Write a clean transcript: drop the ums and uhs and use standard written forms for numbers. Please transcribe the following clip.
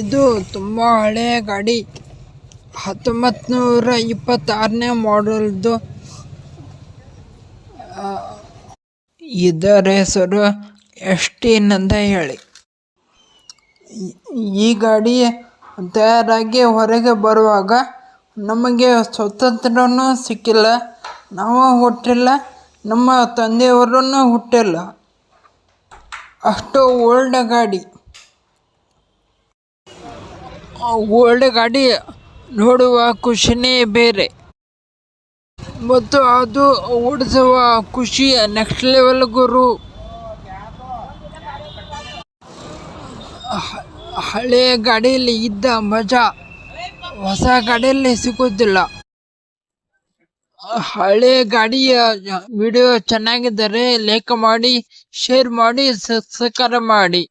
ಇದು ತುಂಬ ಹಳೆಯ ಗಾಡಿ. 1926ನೇ ಮಾಡೆಲ್ದು. ಇದರ ಹೆಸರು ST ಅಂತ ಹೇಳಿ. ಈ ಗಾಡಿ ತಯಾರಾಗಿ ಹೊರಗೆ ಬರುವಾಗ ನಮಗೆ ಸ್ವಾತಂತ್ರ್ಯನೂ ಸಿಕ್ಕಿಲ್ಲ, ನಾವು ಹುಟ್ಟಿಲ್ಲ, ನಮ್ಮ ತಂದೆಯವರೂ ಹುಟ್ಟಿಲ್ಲ. ಅಷ್ಟು ಓಲ್ಡ್ ಗಾಡಿ. ಓಲ್ಡ್ ಗಾಡಿ ನೋಡುವ ಖುಷಿನೇ ಬೇರೆ, ಮತ್ತು ಅದು ಓಡಿಸುವ ಖುಷಿ ನೆಕ್ಸ್ಟ್ ಲೆವೆಲ್ ಗುರು. ಹಳೆಯ ಗಾಡಿಯಲ್ಲಿ ಇದ್ದ ಮಜಾ ಹೊಸ ಗಾಡಿಯಲ್ಲಿ ಸಿಗೋದಿಲ್ಲ. ಹಳೆಯ ಗಾಡಿಯ ವಿಡಿಯೋ ಚೆನ್ನಾಗಿದ್ದರೆ ಲೈಕ್ ಮಾಡಿ, ಶೇರ್ ಮಾಡಿ, ಸಬ್ಸ್ಕ್ರೈಬ್ ಮಾಡಿ.